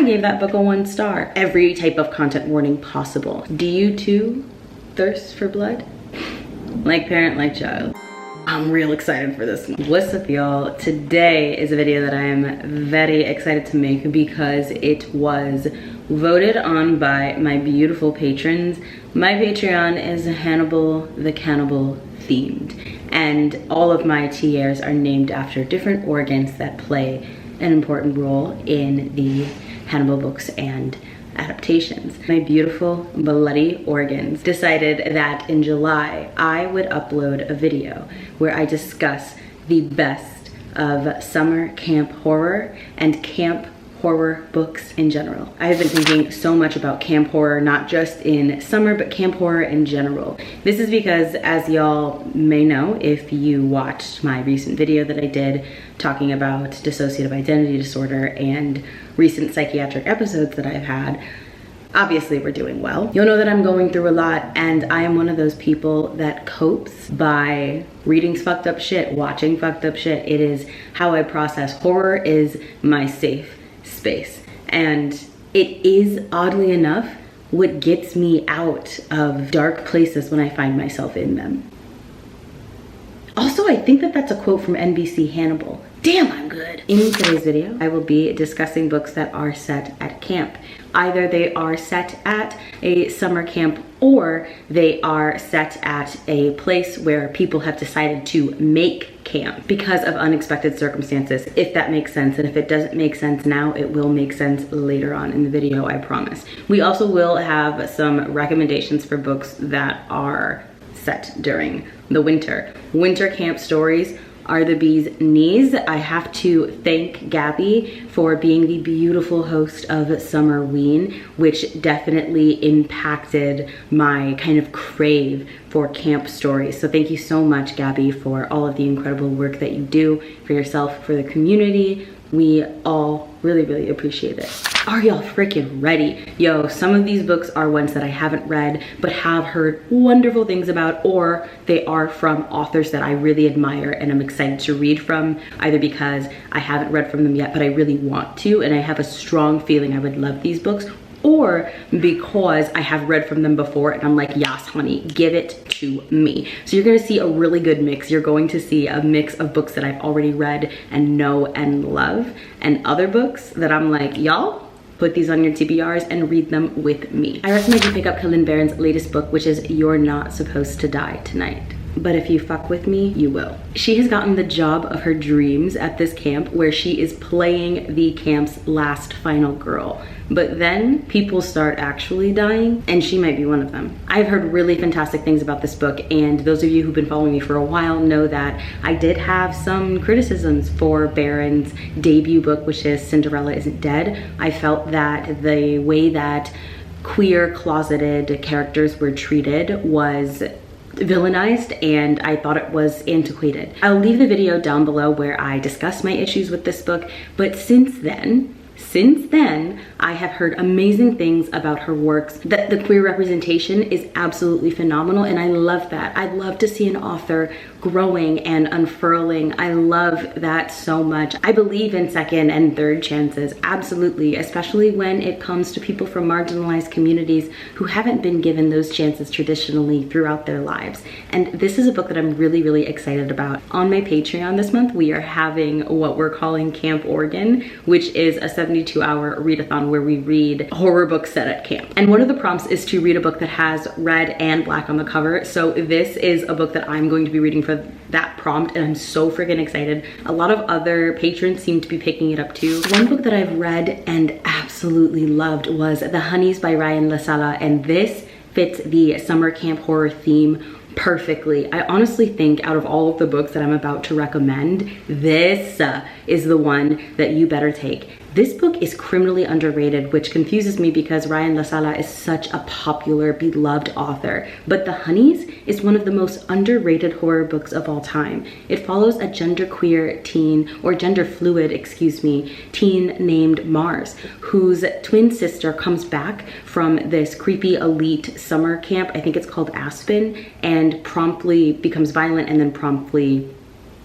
I gave that book a 1 star. Every type of content warning possible. Do you too thirst for blood? Like parent, like child. I'm real excited for this one. What's up, y'all? Today is a video that I'm very excited to make because it was voted on by my beautiful patrons. My Patreon is Hannibal the Cannibal themed, and all of my TRs are named after different organs that play an important role in the Hannibal books and adaptations. My beautiful bloody organs decided that in July I would upload a video where I discuss the best of summer camp horror and camp horror books in general. I have been thinking so much about camp horror, not just in summer, but camp horror in general. This is because, as y'all may know, if you watched my recent video that I did talking about dissociative identity disorder and recent psychiatric episodes that I've had, obviously we're doing well. You'll know that I'm going through a lot, and I am one of those people that copes by reading fucked up shit, watching fucked up shit. It is how I process. Horror is my safe space, and it is, oddly enough, what gets me out of dark places when I find myself in them. Also, I think that that's a quote from NBC Hannibal. Damn, I'm good. In today's video, I will be discussing books that are set at camp. Either they are set at a summer camp or they are set at a place where people have decided to make camp because of unexpected circumstances, if that makes sense. And if it doesn't make sense now, it will make sense later on in the video, I promise. We also will have some recommendations for books that are set during the winter. Winter camp stories are the bee's knees. I have to thank Gabby for being the beautiful host of Summerween, which definitely impacted my kind of crave for camp stories. So thank you so much, Gabby, for all of the incredible work that you do for yourself, for the community. We all really, really appreciate it. Are y'all freaking ready? Yo, some of these books are ones that I haven't read, but have heard wonderful things about, or they are from authors that I really admire and I'm excited to read from, either because I haven't read from them yet, but I really want to, and I have a strong feeling I would love these books, or because I have read from them before and I'm like, yes, honey, give it to me. So you're gonna see a really good mix. You're going to see a mix of books that I've already read and know and love, and other books that I'm like, y'all, put these on your TBRs and read them with me. I recommend you pick up Colleen Barron's latest book, which is You're Not Supposed to Die Tonight. But if you fuck with me, you will. She has gotten the job of her dreams at this camp, where she is playing the camp's last final girl. But then people start actually dying, and she might be one of them. I've heard really fantastic things about this book, and those of you who've been following me for a while know that I did have some criticisms for Barron's debut book, which is Cinderella Isn't Dead. I felt that the way that queer closeted characters were treated was villainized, and I thought it was antiquated. I'll leave the video down below where I discuss my issues with this book, but since then, I have heard amazing things about her works, that the queer representation is absolutely phenomenal, and I love that. I love to see an author growing and unfurling. I love that so much. I believe in second and third chances, absolutely, especially when it comes to people from marginalized communities who haven't been given those chances traditionally throughout their lives. And this is a book that I'm really, really excited about. On my Patreon this month, we are having what we're calling Camp Oregon, which is a 72-hour readathon where we read horror books set at camp. And one of the prompts is to read a book that has red and black on the cover. So this is a book that I'm going to be reading for that prompt, and I'm so freaking excited. A lot of other patrons seem to be picking it up too. One book that I've read and absolutely loved was The Honeys by Ryan LaSala, and this fits the summer camp horror theme perfectly. I honestly think out of all of the books that I'm about to recommend, this is the one that you better take. This book is criminally underrated, which confuses me because Ryan LaSala is such a popular, beloved author. But The Honeys is one of the most underrated horror books of all time. It follows a genderqueer teen, or gender fluid, excuse me, teen named Mars, whose twin sister comes back from this creepy elite summer camp, I think it's called Aspen, and promptly becomes violent and then promptly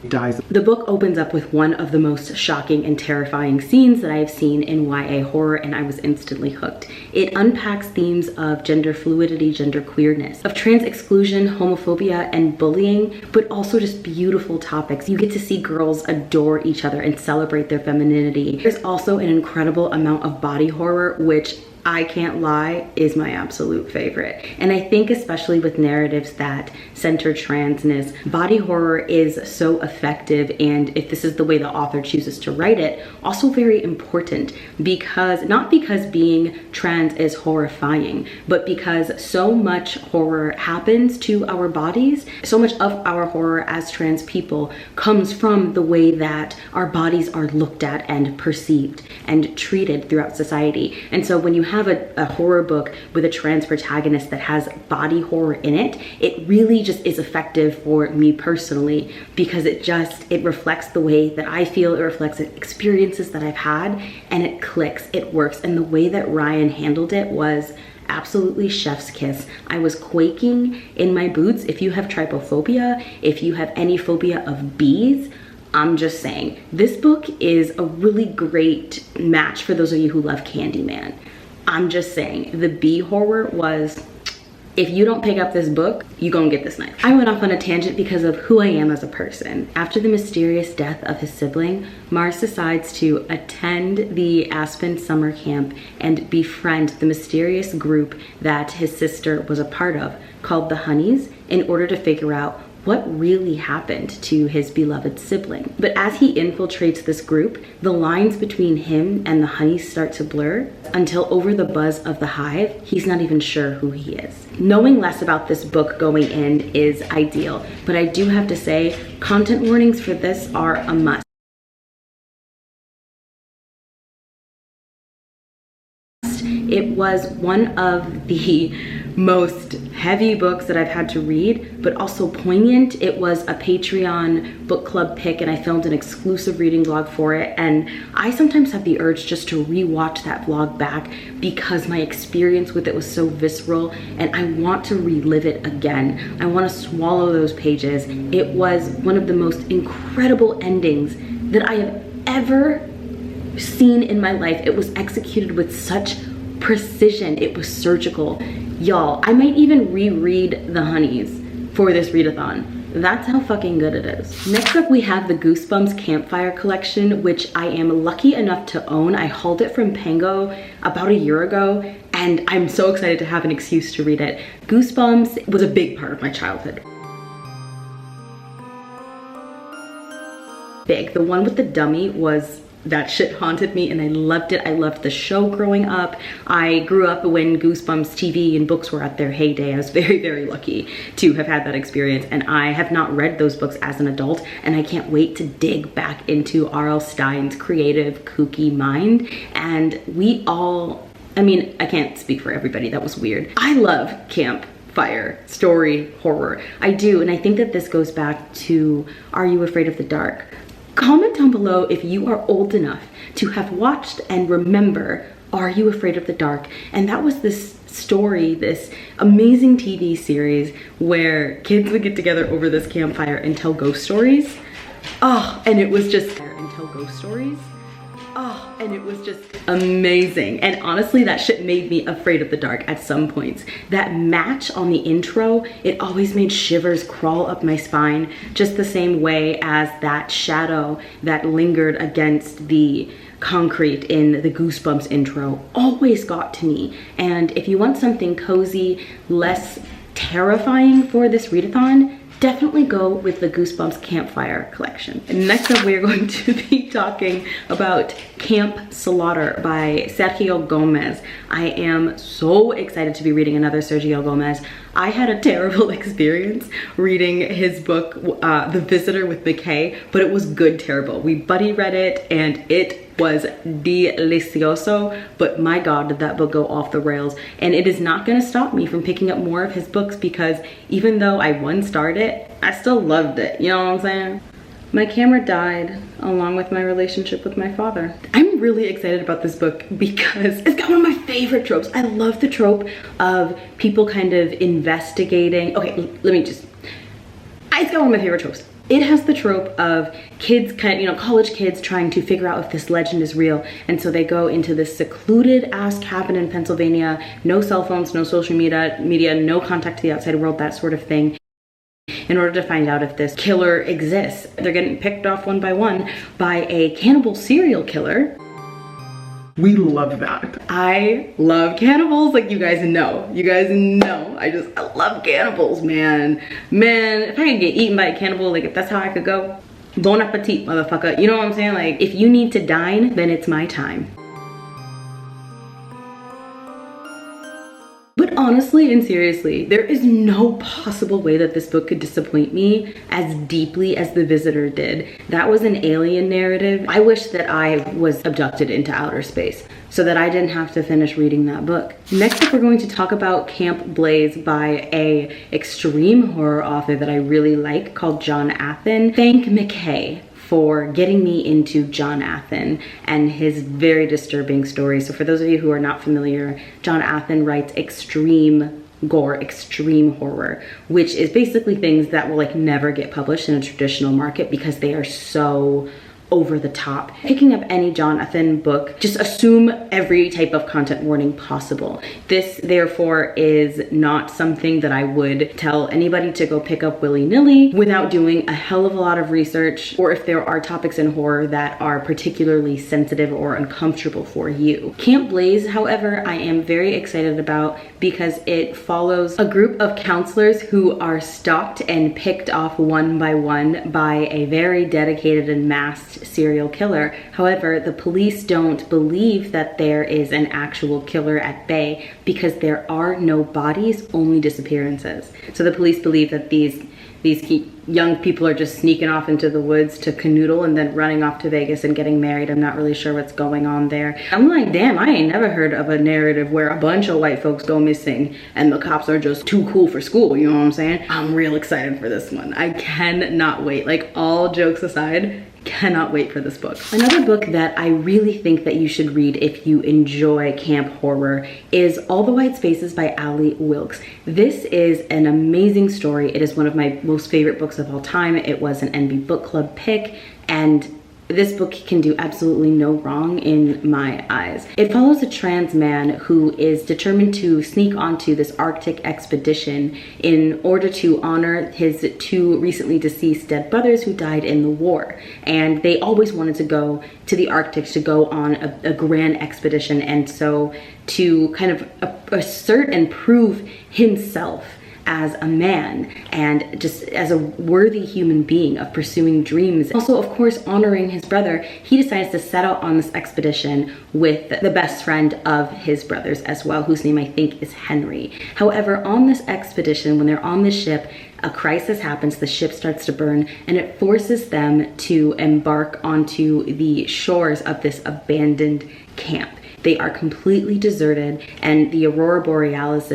dies. The book opens up with one of the most shocking and terrifying scenes that I have seen in YA horror, and I was instantly hooked. It unpacks themes of gender fluidity, gender queerness, of trans exclusion, homophobia, and bullying, but also just beautiful topics. You get to see girls adore each other and celebrate their femininity. There's also an incredible amount of body horror, which I can't lie, is my absolute favorite. And I think especially with narratives that center transness, body horror is so effective, and if this is the way the author chooses to write it, also very important, because not because being trans is horrifying, but because so much horror happens to our bodies. So much of our horror as trans people comes from the way that our bodies are looked at and perceived and treated throughout society. And so when you have a horror book with a trans protagonist that has body horror in it, it really just is effective for me personally, because it reflects the way that I feel, it reflects experiences that I've had, and it clicks, it works. And the way that Ryan handled it was absolutely chef's kiss. I was quaking in my boots. If you have trypophobia, if you have any phobia of bees, I'm just saying, this book is a really great match for those of you who love Candyman. I'm just saying, the bee horror was, if you don't pick up this book, you gonna get this knife. I went off on a tangent because of who I am as a person. After the mysterious death of his sibling, Mars decides to attend the Aspen summer camp and befriend the mysterious group that his sister was a part of, called the Honeys, in order to figure out what really happened to his beloved sibling. But as he infiltrates this group, the lines between him and the Honeys start to blur, until over the buzz of the hive, he's not even sure who he is. Knowing less about this book going in is ideal, but I do have to say, content warnings for this are a must. It was one of the most heavy books that I've had to read, but also poignant. It was a Patreon book club pick, and I filmed an exclusive reading vlog for it. And I sometimes have the urge just to rewatch that vlog back because my experience with it was so visceral, and I want to relive it again. I want to swallow those pages. It was one of the most incredible endings that I have ever seen in my life. It was executed with such precision. It was surgical. Y'all, I might even reread The Honeys for this readathon. That's how fucking good it is. Next up, we have the Goosebumps Campfire Collection, which I am lucky enough to own. I hauled it from Pango about a year ago, and I'm so excited to have an excuse to read it. Goosebumps was a big part of my childhood. Big. The one with the dummy was, that shit haunted me, and I loved it. I loved the show growing up. I grew up when Goosebumps TV and books were at their heyday. I was very, very lucky to have had that experience, and I have not read those books as an adult, and I can't wait to dig back into R.L. Stein's creative, kooky mind. And we all, I mean, I can't speak for everybody, that was weird. I love campfire story horror. I do, and I think that this goes back to Are You Afraid of the Dark? Comment down below if you are old enough to have watched and remember Are You Afraid of the Dark? And that was this story, this amazing TV series where kids would get together over this campfire and tell ghost stories. Oh, and it was just, and tell ghost stories. Oh, and it was just amazing. And honestly, that shit made me afraid of the dark at some points. That match on the intro, it always made shivers crawl up my spine, just the same way as that shadow that lingered against the concrete in the Goosebumps intro always got to me. And if you want something cozy, less terrifying for this readathon, definitely go with the Goosebumps Campfire Collection. And next up, we are going to be talking about Camp Slaughter by Sergio Gomez. I am so excited to be reading another Sergio Gomez. I had a terrible experience reading his book, The Visitor with McKay, but it was good terrible. We buddy read it and it was delicioso, but my God, did that book go off the rails. And it is not gonna stop me from picking up more of his books, because even though I one-starred it, I still loved it, you know what I'm saying? My camera died along with my relationship with my father. I'm really excited about this book because it's got one of my favorite tropes. I love the trope of people kind of investigating. Okay, let me just, it's got one of my favorite tropes. It has the trope of kids, college kids trying to figure out if this legend is real. And so they go into this secluded ass cabin in Pennsylvania, no cell phones, no social media, no contact to the outside world, that sort of thing, in order to find out if this killer exists. They're getting picked off one by a cannibal serial killer. We love that. I love cannibals, like you guys know. I love cannibals, man. Man, if I could get eaten by a cannibal, like if that's how I could go, bon appetit, motherfucker. You know what I'm saying? Like, if you need to dine, then it's my time. But honestly and seriously, there is no possible way that this book could disappoint me as deeply as The Visitor did. That was an alien narrative. I wish that I was abducted into outer space so that I didn't have to finish reading that book. Next up, we're going to talk about Camp Blaze by a extreme horror author that I really like called John Athen. Thank McKay for getting me into John Athen and his very disturbing stories. So for those of you who are not familiar, John Athen writes extreme gore, extreme horror, which is basically things that will like never get published in a traditional market because they are so over the top. Picking up any John Athen book, just assume every type of content warning possible. This, therefore, is not something that I would tell anybody to go pick up willy-nilly without doing a hell of a lot of research, or if there are topics in horror that are particularly sensitive or uncomfortable for you. Camp Blaze, however, I am very excited about because it follows a group of counselors who are stalked and picked off one by a very dedicated and masked serial killer. However, the police don't believe that there is an actual killer at bay because there are no bodies, only disappearances. So the police believe that these young people are just sneaking off into the woods to canoodle and then running off to Vegas and getting married. I'm not really sure what's going on there. I'm like, damn, I ain't never heard of a narrative where a bunch of white folks go missing and the cops are just too cool for school, you know what I'm saying? I'm real excited for this one. I cannot wait. Like, all jokes aside, cannot wait for this book. Another book that I really think that you should read if you enjoy camp horror is All the White Spaces by Ali Wilkes. This is an amazing story. It is one of my most favorite books of all time. It was an NB Book Club pick, and this book can do absolutely no wrong in my eyes. It follows a trans man who is determined to sneak onto this Arctic expedition in order to honor his two recently deceased dead brothers who died in the war. And they always wanted to go to the Arctic to go on a grand expedition, and so to kind of assert and prove himself as a man and just as a worthy human being of pursuing dreams. Also, of course, honoring his brother, he decides to set out on this expedition with the best friend of his brothers as well, whose name I think is Henry. However, on this expedition, when they're on the ship, a crisis happens, the ship starts to burn, and it forces them to embark onto the shores of this abandoned camp. They are completely deserted, and the Aurora Borealis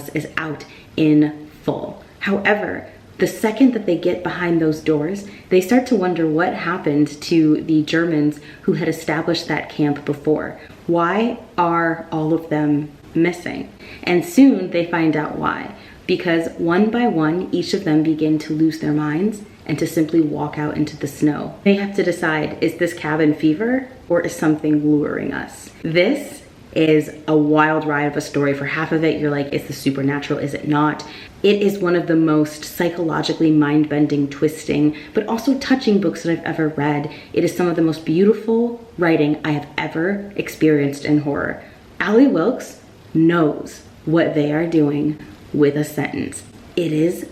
is out in full. However, the second that they get behind those doors, they start to wonder what happened to the Germans who had established that camp before. Why are all of them missing? And soon they find out why. Because one by one, each of them begin to lose their minds and to simply walk out into the snow. They have to decide, is this cabin fever or is something luring us? This is a wild ride of a story. For half of it, you're like, is this supernatural? Is it not? It is one of the most psychologically mind-bending, twisting, but also touching books that I've ever read. It is some of the most beautiful writing I have ever experienced in horror. Ali Wilkes knows what they are doing with a sentence. It is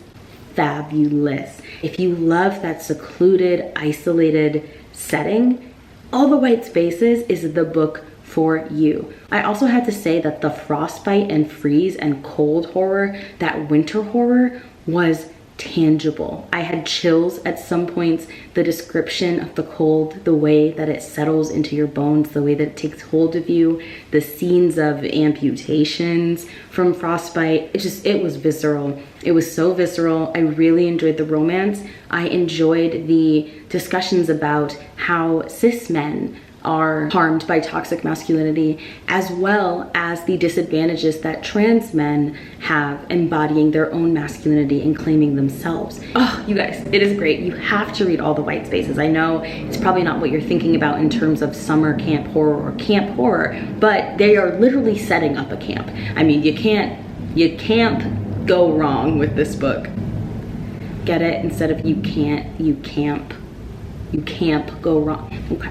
fabulous. If you love that secluded, isolated setting, All the White Spaces is the book for you. I also had to say that the frostbite and freeze and cold horror, that winter horror, was tangible. I had chills at some points. The description of the cold, the way that it settles into your bones, the way that it takes hold of you, the scenes of amputations from frostbite, it was visceral. It was so visceral. I really enjoyed the romance. I enjoyed the discussions about how cis men are harmed by toxic masculinity, as well as the disadvantages that trans men have embodying their own masculinity and claiming themselves. Oh, you guys, it is great. You have to read all the white spaces. I know it's probably not what you're thinking about in terms of summer camp horror or camp horror, but they are literally setting up a camp. I mean, you can't go wrong with this book. Get it? Instead of you can't go wrong. Okay.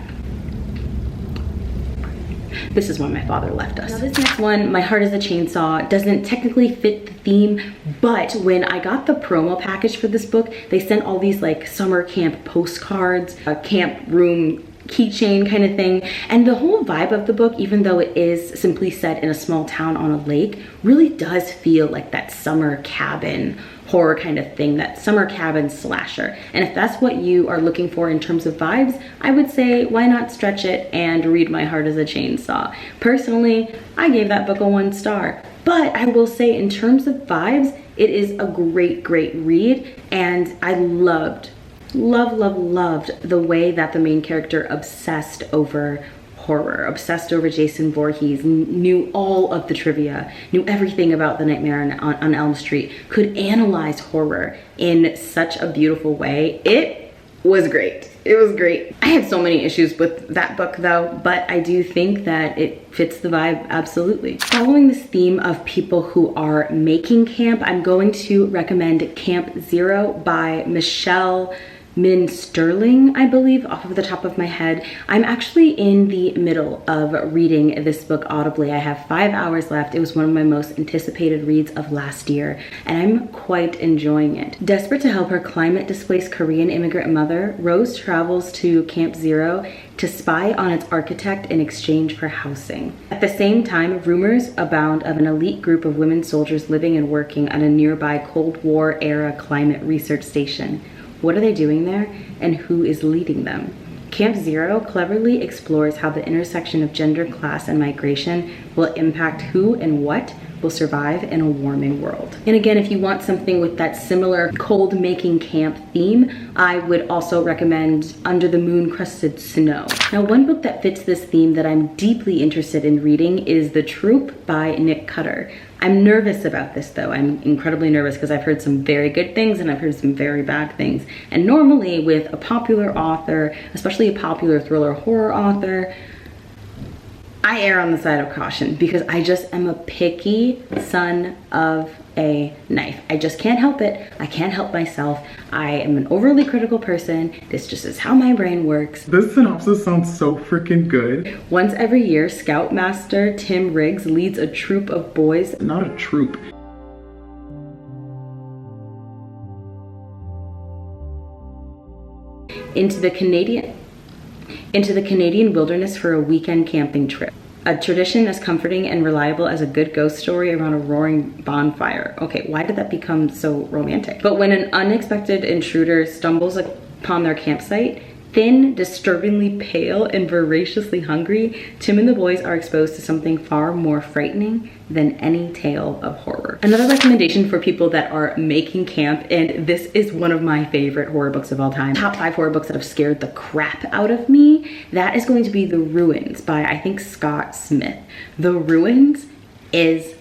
This is when my father left us. Now this next one, My Heart is a Chainsaw, doesn't technically fit the theme, but when I got the promo package for this book, they sent all these like summer camp postcards, a camp room keychain kind of thing, and the whole vibe of the book, even though it is simply set in a small town on a lake, really does feel like that summer cabin horror kind of thing, that summer cabin slasher. And if that's what you are looking for in terms of vibes, I would say why not stretch it and read My Heart is a Chainsaw. Personally, I gave that book a 1 star, but I will say in terms of vibes, it is a great read, and I loved the way that the main character obsessed over horror, obsessed over Jason Voorhees, knew all of the trivia, knew everything about the Nightmare on Elm Street, could analyze horror in such a beautiful way. It was great. It was great. I have so many issues with that book though, but I do think that it fits the vibe absolutely. Following this theme of people who are making camp, I'm going to recommend Camp Zero by Michelle Min Sterling, I believe, off of the top of my head. I'm actually in the middle of reading this book audibly. I have 5 hours left. It was one of my most anticipated reads of last year, and I'm quite enjoying it. Desperate to help her climate-displaced Korean immigrant mother, Rose travels to Camp Zero to spy on its architect in exchange for housing. At the same time, rumors abound of an elite group of women soldiers living and working on a nearby Cold War-era climate research station. What are they doing there, and who is leading them? Camp Zero cleverly explores how the intersection of gender, class, and migration will impact who and what will survive in a warming world. And again, if you want something with that similar cold making camp theme, I would also recommend Under the Moon Crusted Snow. Now, one book that fits this theme that I'm deeply interested in reading is The Troop by Nick Cutter. I'm nervous about this though. I'm incredibly nervous because I've heard some very good things and I've heard some very bad things. And normally with a popular author, especially a popular thriller horror author, I err on the side of caution because I just am a picky son of a knife. I just can't help it. I can't help myself. I am an overly critical person. This just is how my brain works. This synopsis sounds so freaking good. Once every year, Scoutmaster Tim Riggs leads a troop of boys. Not a troop. Into the Canadian wilderness for a weekend camping trip. A tradition as comforting and reliable as a good ghost story around a roaring bonfire. Okay, why did that become so romantic? But when an unexpected intruder stumbles upon their campsite, thin, disturbingly pale, and voraciously hungry, Tim and the boys are exposed to something far more frightening than any tale of horror. Another recommendation for people that are making camp, and this is one of my favorite horror books of all time. Top 5 horror books that have scared the crap out of me. That is going to be The Ruins by, I think, Scott Smith. The Ruins is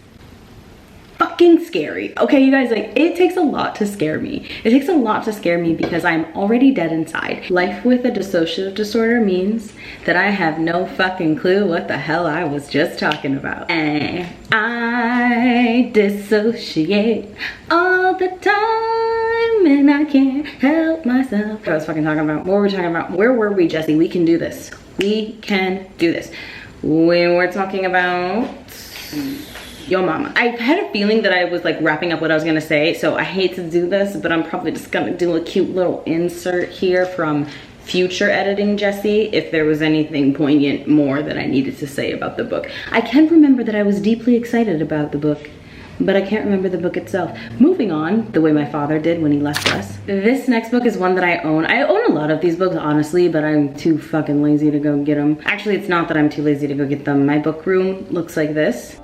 fucking scary. Okay, you guys, like, it takes a lot to scare me. It takes a lot to scare me because I'm already dead inside. Life with a dissociative disorder means that I have no fucking clue what the hell I was just talking about. And I dissociate all the time and I can't help myself. What I was fucking talking about. What were we talking about? Where were we, Jesse? We can do this. We can do this. We were talking about Yo Mama. I had a feeling that I was like wrapping up what I was gonna say, so I hate to do this, but I'm probably just gonna do a cute little insert here from future editing Jesse if there was anything poignant more that I needed to say about the book. I can remember that I was deeply excited about the book, but I can't remember the book itself. Moving on, the way my father did when he left us. This next book is one that I own. I own a lot of these books, honestly, but I'm too fucking lazy to go get them. Actually, it's not that I'm too lazy to go get them. My book room looks like this.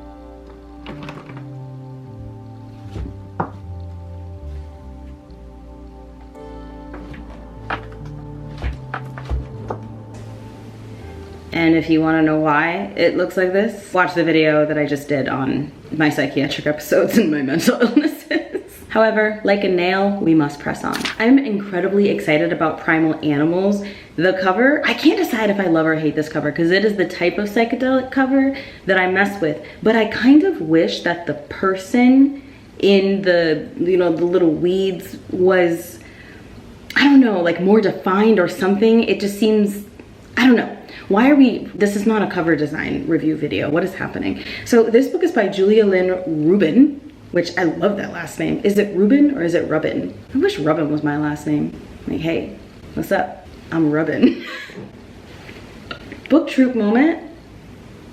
And if you want to know why it looks like this, watch the video that I just did on my psychiatric episodes and my mental illnesses. However, like a nail, we must press on. I'm incredibly excited about Primal Animals. The cover, I can't decide if I love or hate this cover because it is the type of psychedelic cover that I mess with. But I kind of wish that the person in the, you know, the little weeds was, I don't know, like more defined or something. It just seems, I don't know. Why are we, this is not a cover design review video. What is happening? So this book is by Julia Lynn Rubin, which I love that last name. Is it Rubin or is it Rubin? I wish Rubin was my last name. Like, hey, what's up? I'm Rubin. Book troop moment.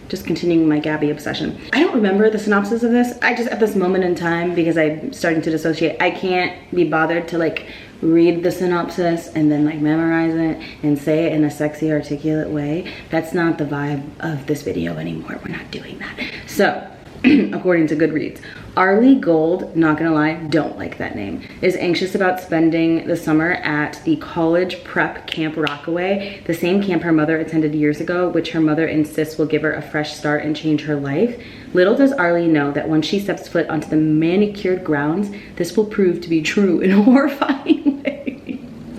Just continuing my Gabby obsession. I don't remember the synopsis of this. I just, at this moment in time, because I'm starting to dissociate, I can't be bothered to like read the synopsis and then like memorize it and say it in a sexy, articulate way. That's not the vibe of this video anymore. We're not doing that. So, according to Goodreads, Arlie Gold, not gonna lie, don't like that name, is anxious about spending the summer at the college prep Camp Rockaway, the same camp her mother attended years ago, which her mother insists will give her a fresh start and change her life. Little does Arlie know that when she steps foot onto the manicured grounds, this will prove to be true in a horrifying way.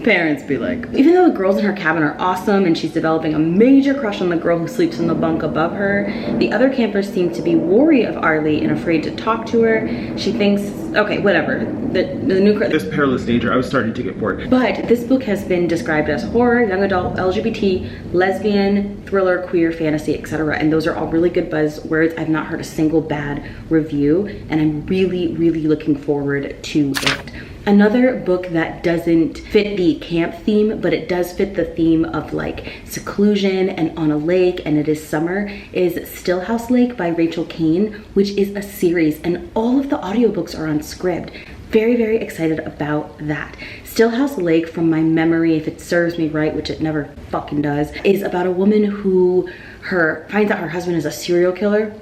Parents be like, even though the girls in her cabin are awesome and she's developing a major crush on the girl who sleeps in the bunk above her, the other campers seem to be wary of Arlie and afraid to talk to her. She thinks, okay, whatever. The new This perilous danger, I was starting to get bored. But this book has been described as horror, young adult, LGBT, lesbian, thriller, queer, fantasy, etc. And those are all really good buzzwords. I've not heard a single bad review, and I'm really, really looking forward to it. Another book that doesn't fit the camp theme, but it does fit the theme of like seclusion and on a lake, and it is summer, is Stillhouse Lake by Rachel Kane, which is a series, and all of the audiobooks are on Scribd. Very, very excited about that. Stillhouse Lake, from my memory, if it serves me right, which it never fucking does, is about a woman who finds out her husband is a serial killer,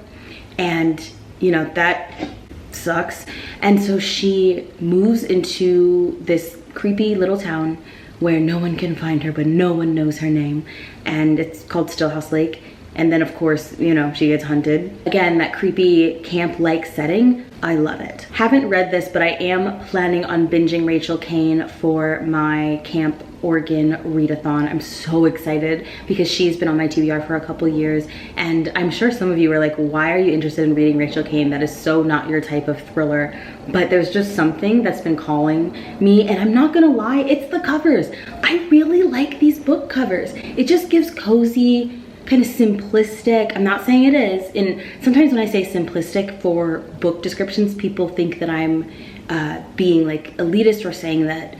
and you know, that sucks. And so she moves into this creepy little town where no one can find her, but no one knows her name. And it's called Stillhouse Lake. And then of course, you know, she gets hunted. Again, that creepy camp-like setting, I love it. Haven't read this, but I am planning on binging Rachel Kane for my Camp Oregon readathon. I'm so excited because she's been on my TBR for a couple years, and I'm sure some of you are like, why are you interested in reading Rachel Kane? That is so not your type of thriller. But there's just something that's been calling me, and I'm not gonna lie, it's the covers. I really like these book covers. It just gives cozy, kind of simplistic, I'm not saying it is, and sometimes when I say simplistic for book descriptions, people think that I'm being like elitist or saying that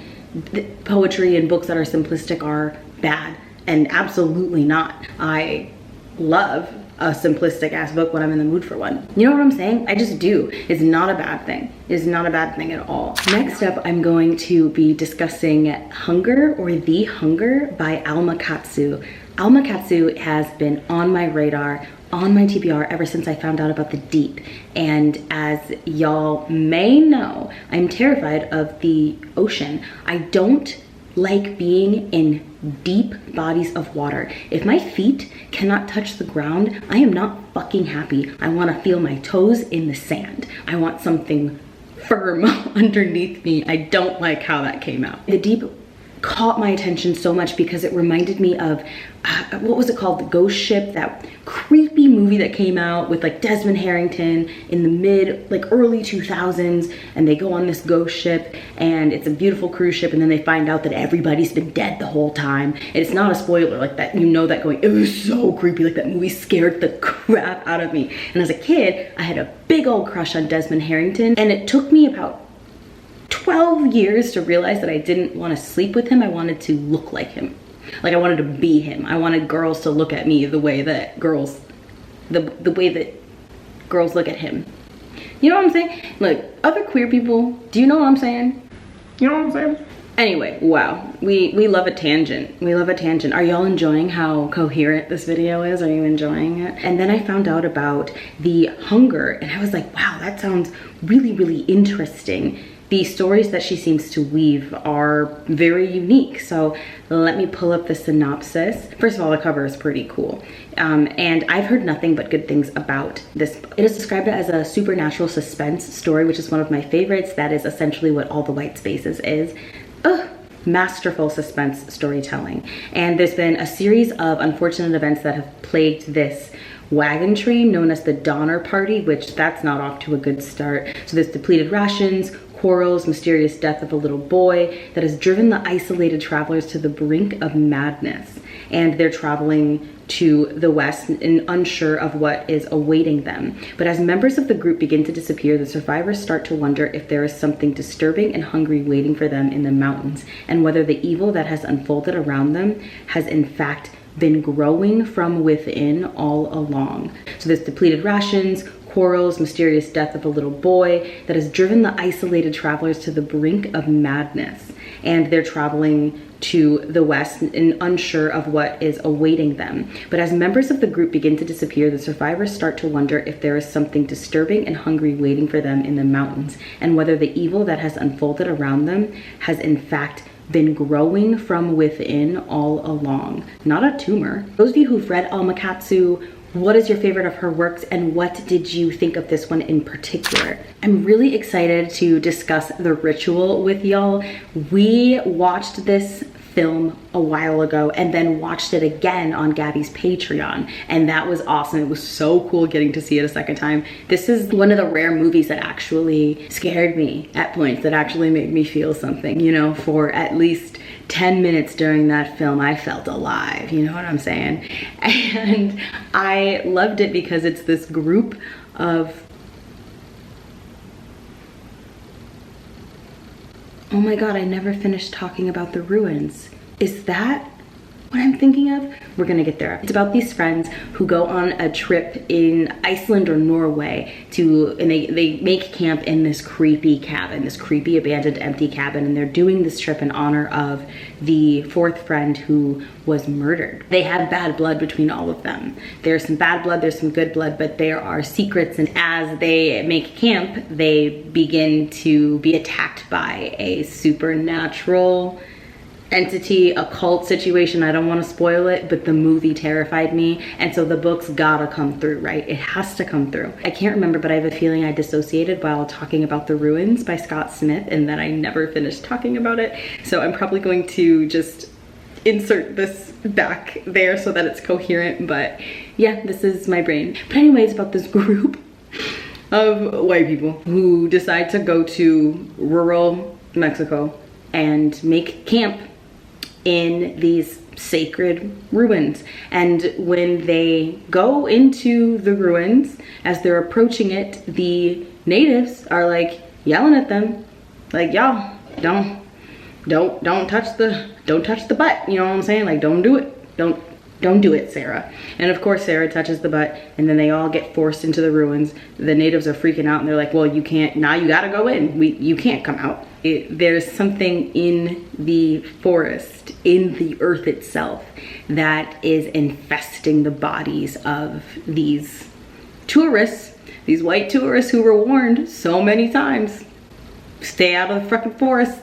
poetry and books that are simplistic are bad, and absolutely not. I love a simplistic ass book when I'm in the mood for one. You know what I'm saying? I just do. It's not a bad thing. It's not a bad thing at all. Next up, I'm going to be discussing Hunger, or The Hunger by Alma Katsu. Alma Katsu has been on my radar, on my TBR, ever since I found out about the deep. And as y'all may know, I'm terrified of the ocean. I don't like being in deep bodies of water. If my feet cannot touch the ground, I am not fucking happy. I want to feel my toes in the sand. I want something firm underneath me. I don't like how that came out. The deep caught my attention so much because it reminded me of what was it called, The Ghost Ship, that creepy movie that came out with like Desmond Harrington in the early 2000s, and they go on this ghost ship and it's a beautiful cruise ship, and then they find out that everybody's been dead the whole time. And it's not a spoiler, like that, you know, that going, it was so creepy, like that movie scared the crap out of me. And as a kid, I had a big old crush on Desmond Harrington, and it took me about 12 years to realize that I didn't want to sleep with him. I wanted to look like him. Like I wanted to be him. I wanted girls to look at me the way that girls, the way that girls look at him. You know what I'm saying? Look, other queer people, do you know what I'm saying? You know what I'm saying? Anyway, wow, we love a tangent. We love a tangent. Are y'all enjoying how coherent this video is? Are you enjoying it? And then I found out about The Hunger, and I was like, wow, that sounds really, really interesting. the stories that she seems to weave are very unique. So let me pull up the synopsis. First of all, the cover is pretty cool. And I've heard nothing but good things about this book. It is described as a supernatural suspense story, which is one of my favorites. That is essentially what All the White Spaces is. Ugh. Masterful suspense storytelling. And there's been a series of unfortunate events that have plagued this wagon train known as the Donner Party, which that's not off to a good start. So there's depleted rations, quarrels, mysterious death of a little boy that has driven the isolated travelers to the brink of madness. And they're traveling to the west and unsure of what is awaiting them. But as members of the group begin to disappear, the survivors start to wonder if there is something disturbing and hungry waiting for them in the mountains, and whether the evil that has unfolded around them has in fact been growing from within all along. So there's depleted rations, quarrels, mysterious death of a little boy that has driven the isolated travelers to the brink of madness. And they're traveling to the west and unsure of what is awaiting them. But as members of the group begin to disappear, the survivors start to wonder if there is something disturbing and hungry waiting for them in the mountains, and whether the evil that has unfolded around them has in fact been growing from within all along. Not a tumor. Those of you who've read Alma Katsu, what is your favorite of her works, and what did you think of this one in particular? I'm really excited to discuss The Ritual with y'all. We watched this film a while ago and then watched it again on Gabby's Patreon, and that was awesome. It was so cool getting to see it a second time. This is one of the rare movies that actually scared me at points, that actually made me feel something, you know. For at least 10 minutes during that film, I felt alive, you know what I'm saying? And I loved it because it's this group of, oh my God, I never finished talking about the ruins. Is that what I'm thinking of? We're gonna get there. It's about these friends who go on a trip in Iceland or Norway and they make camp in this creepy cabin, this creepy abandoned empty cabin, and they're doing this trip in honor of the fourth friend who was murdered. They have bad blood between all of them. There's some bad blood, there's some good blood, but there are secrets, and as they make camp, they begin to be attacked by a supernatural entity, occult situation. I don't want to spoil it, but the movie terrified me, and so the book's gotta come through, right? It has to come through. I can't remember, but I have a feeling I dissociated while talking about The Ruins by Scott Smith, and that I never finished talking about it. So I'm probably going to just insert this back there so that it's coherent, but yeah, this is my brain. But anyways, about this group of white people who decide to go to rural Mexico and make camp in these sacred ruins. And when they go into the ruins, as they're approaching it, the natives are like yelling at them, like, y'all don't touch the butt, you know what I'm saying? Like, don't do it, don't do it, Sarah. And of course Sarah touches the butt, and then they all get forced into the ruins. The natives are freaking out, and they're like, well, you can't, now you gotta go in, you can't come out. There's something in the forest, in the earth itself, that is infesting the bodies of these tourists, these white tourists who were warned so many times, stay out of the fucking forest.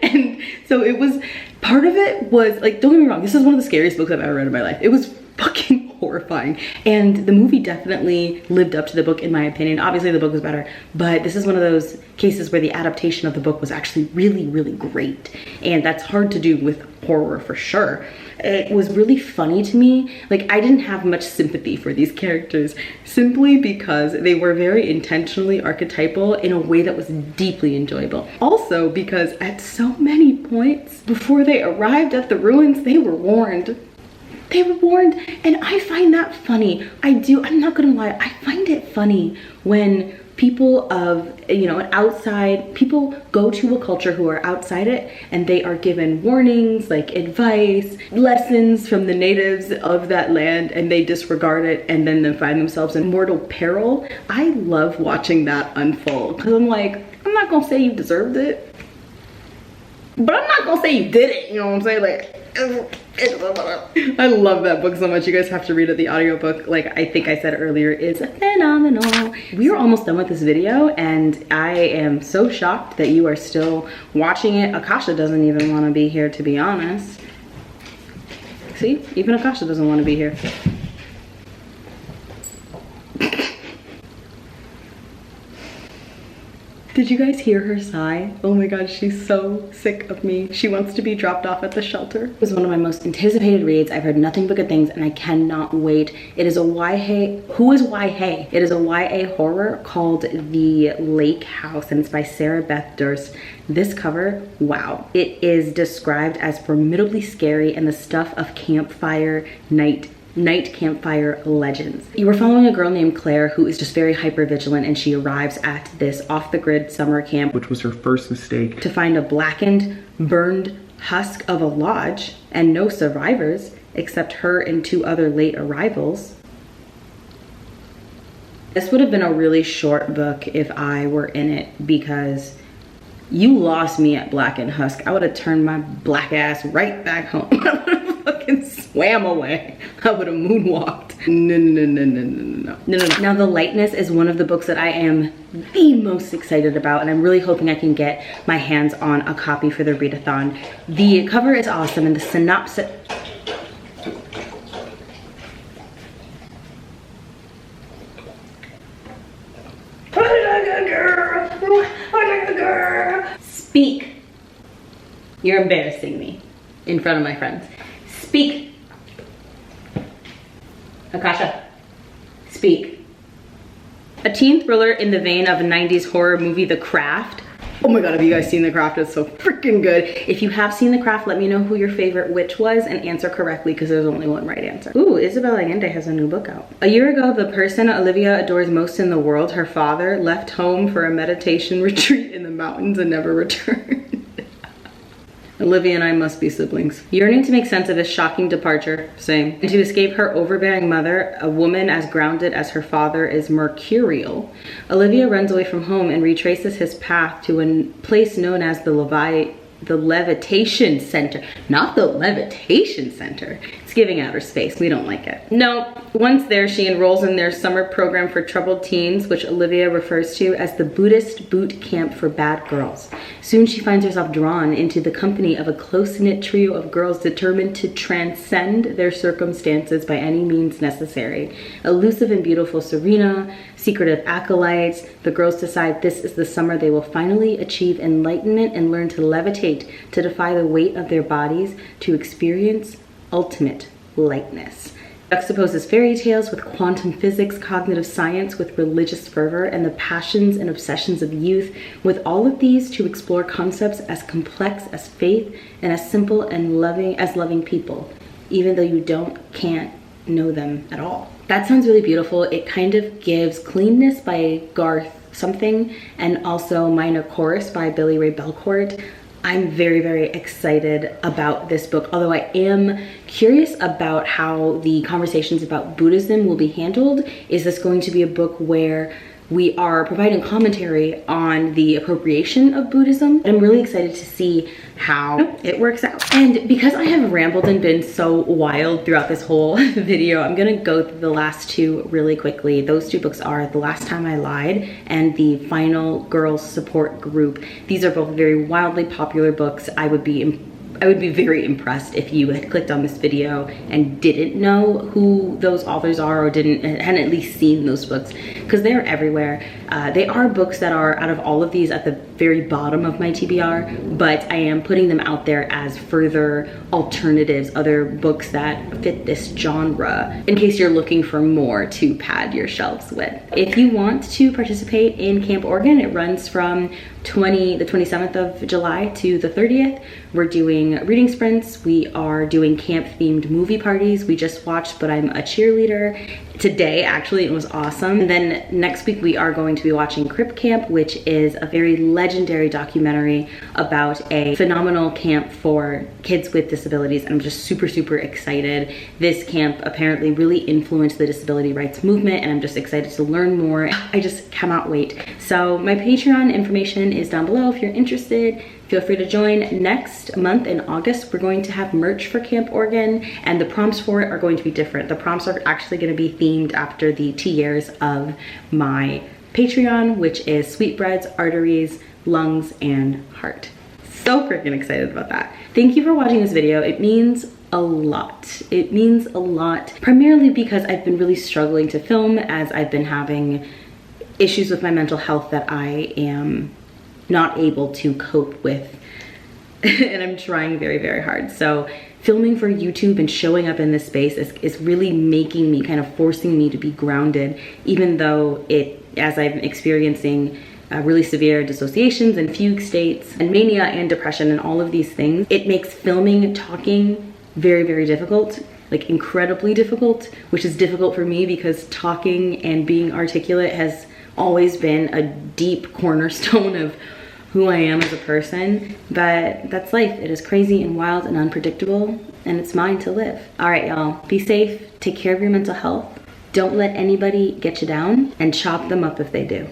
And so it was, part of it was like, don't get me wrong, this is one of the scariest books I've ever read in my life. It was fucking horrifying, and the movie definitely lived up to the book in my opinion. Obviously the book was better, but this is one of those cases where the adaptation of the book was actually really, really great, and that's hard to do with horror for sure. It was really funny to me. Like, I didn't have much sympathy for these characters simply because they were very intentionally archetypal in a way that was deeply enjoyable. Also because at so many points before they arrived at the ruins, they were warned. They were warned, and I find that funny. I do, I'm not gonna lie, I find it funny when people of, you know, outside, people go to a culture who are outside it, and they are given warnings, like advice, lessons from the natives of that land, and they disregard it, and then they find themselves in mortal peril. I love watching that unfold, because I'm like, I'm not gonna say you deserved it, but I'm not gonna say you did it, you know what I'm saying? Like, I love that book so much. You guys have to read it. The audiobook, like I think I said earlier, is phenomenal. We are almost done with this video and I am so shocked that you are still watching it. Akasha doesn't even want to be here, to be honest. See, even Akasha doesn't want to be here. Did you guys hear her sigh? Oh my god, she's so sick of me. She wants to be dropped off at the shelter. It was one of my most anticipated reads. I've heard nothing but good things and I cannot wait. It is a YA, who is YA? It is a YA horror called The Lake House and it's by Sarah Beth Durst. This cover, wow. It is described as formidably scary and the stuff of campfire night campfire legends. You are following a girl named Claire who is just very hyper vigilant and she arrives at this off-the-grid summer camp, which was her first mistake, to find a blackened, burned husk of a lodge and no survivors except her and 2 other late arrivals. This would have been a really short book if I were in it because you lost me at blackened husk. I would have turned my black ass right back home. I would have fucking swam away. I would have moonwalked. No. Now, The Lightness is one of the books that I am the most excited about, and I'm really hoping I can get my hands on a copy for the readathon. The cover is awesome, and the synopsis. Speak. You're embarrassing me in front of my friends. Speak. Akasha, speak. A teen thriller in the vein of a 90s horror movie, The Craft. Oh my god, have you guys seen The Craft? It's so freaking good. If you have seen The Craft, let me know who your favorite witch was and answer correctly because there's only one right answer. Ooh, Isabel Allende has a new book out. A year ago, the person Olivia adores most in the world, her father, left home for a meditation retreat in the mountains and never returned. Olivia and I must be siblings. Yearning to make sense of this shocking departure, same. And to escape her overbearing mother, a woman as grounded as her father is mercurial, Olivia runs away from home and retraces his path to a place known as the Levitation Center. Not the Levitation Center. It's giving outer space. We don't like it. No, once there, she enrolls in their summer program for troubled teens, which Olivia refers to as the Buddhist boot camp for bad girls. Soon she finds herself drawn into the company of a close-knit trio of girls determined to transcend their circumstances by any means necessary. Elusive and beautiful Serena, secretive acolytes, the girls decide this is the summer they will finally achieve enlightenment and learn to levitate, to defy the weight of their bodies, to experience ultimate lightness. Juxtaposes fairy tales with quantum physics, cognitive science with religious fervor, and the passions and obsessions of youth, with all of these to explore concepts as complex as faith and as simple and loving as loving people, even though you can't know them at all. That sounds really beautiful. It kind of gives Cleanness by Garth something, and also Minor Chorus by Billy Ray Belcourt. I'm very, very excited about this book, although I am curious about how the conversations about Buddhism will be handled. Is this going to be a book where we are providing commentary on the appropriation of Buddhism? I'm really excited to see how it works out. And because I have rambled and been so wild throughout this whole video, I'm gonna go through the last 2 really quickly. Those 2 books are The Last Time I Lied and The Final Girls Support Group. These are both very wildly popular books. I would be very impressed if you had clicked on this video and didn't know who those authors are or hadn't at least seen those books, because they're everywhere. They are books that are, out of all of these, at the very bottom of my TBR, but I am putting them out there as further alternatives, other books that fit this genre, in case you're looking for more to pad your shelves with. If you want to participate in Camp Oregon, it runs from the 27th of July to the 30th. We're doing reading sprints. We are doing camp themed movie parties. We just watched But I'm a Cheerleader today, actually. It was awesome. And then next week we are going to be watching Crip Camp, which is a very legendary documentary about a phenomenal camp for kids with disabilities. And I'm just super, super excited. This camp apparently really influenced the disability rights movement, and I'm just excited to learn more. I just cannot wait. So my Patreon information is down below if you're interested. Feel free to join. Next month in August, we're going to have merch for Camp Oregon, and the prompts for it are going to be different. The prompts are actually going to be themed after the tiers of my Patreon, which is sweetbreads, arteries, lungs, and heart. So freaking excited about that. Thank you for watching this video. It means a lot. It means a lot, primarily because I've been really struggling to film as I've been having issues with my mental health that I am not able to cope with. And I'm trying very, very hard. So filming for YouTube and showing up in this space is really making me, kind of forcing me to be grounded, even though as I'm experiencing really severe dissociations and fugue states and mania and depression and all of these things, it makes filming, talking very, very difficult, like incredibly difficult, which is difficult for me because talking and being articulate has always been a deep cornerstone of who I am as a person. But that's life. It is crazy and wild and unpredictable, and it's mine to live. All right, y'all, be safe, take care of your mental health. Don't let anybody get you down, and chop them up if they do.